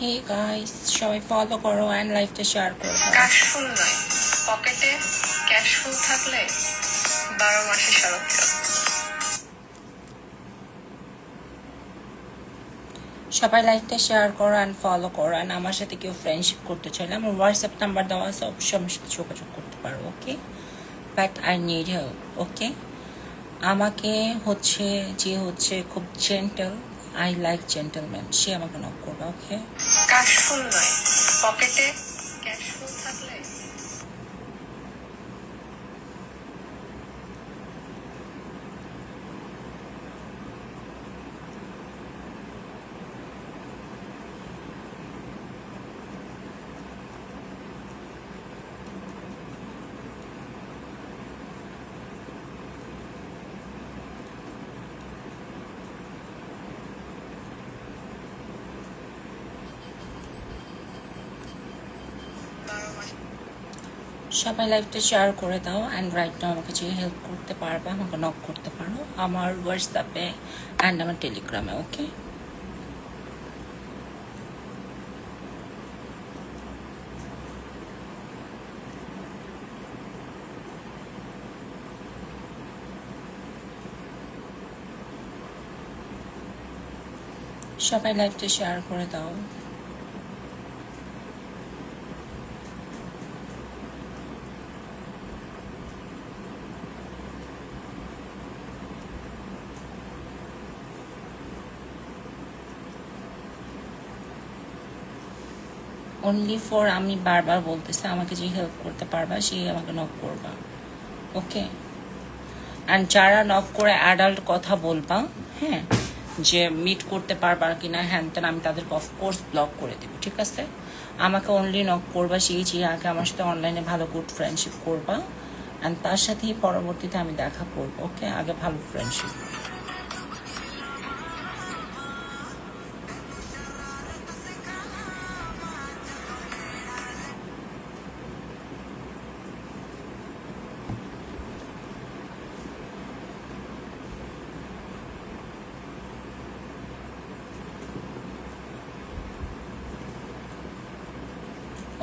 Hey guys, সবাই follow করো and লাইভটা শেয়ার করো। ক্যাশফুল নয়, পকেটে ক্যাশফুল থাকলে 12 মাসে শরৎ চাল। সবাই লাইভটা শেয়ার করো অ্যান্ড ফলো করো। অ্যান্ড আমার সাথে কেউ ফ্রেন্ডশিপ করতে চাইলে আমার হোয়াটসঅ্যাপ নাম্বার দেওয়া আছে, অবশ্যই আমার সাথে যোগাযোগ করতে পারো। ওকে, বাট আই নিড হেল্প। ওকে, আমাকে যে খুব জেন্টেল, আই লাইক জেন্টেলম্যান, সে আমাকে নক করবে। ওকে, ক্যাশফুল নয়, পকেটে ক্যাশফুল থাকলে সবাই লাইভটা শেয়ার করে দাও। অ্যান্ড রাইট নাও আমাকে যে হেল্প করতে পারবে আমাকে নক করতে পারো আমার হোয়াটসঅ্যাপে অ্যান্ড আমার টেলিগ্রামে। ওকে, সবাই লাইভটা শেয়ার করে দাও। অনলি ফর, আমি বারবার বলতেছি, আমাকে যে হেল্প করতে পারবা সেই আমাকে নক করবা। ওকে, অ্যান্ড যারা নক করে অ্যাডাল্ট কথা বলবা, হ্যাঁ, যে মিট করতে পারবা কিনা হ্যান তেন, আমি তাদেরকে অফকোর্স ব্লক করে দেবো। ঠিক আছে, আমাকে অনলি নক করবা সেই যে আগে আমার সাথে অনলাইনে ভালো গুড ফ্রেন্ডশিপ করবা, অ্যান্ড তার সাথেই পরবর্তীতে আমি দেখা করবো। ওকে, আগে ভালো ফ্রেন্ডশিপ।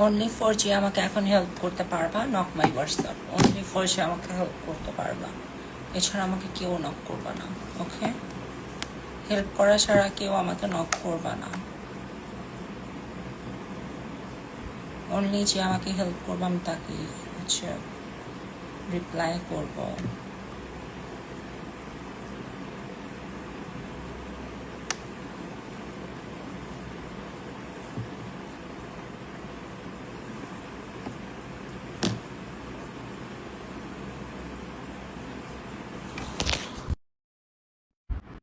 অনলি ফর যে আমাকে এখন হেল্প করতে পারবা, knock my WhatsApp. Only for যে আমাকে হেল্প করতে পারবা, এছাড়া আমাকে কেউ নক করবা না। ওকে, হেল্প করা ছাড়া কেউ আমাকে নক করবা না। অনলি যে আমাকে হেল্প করবো আমি তাকে রিপ্লাই করবো।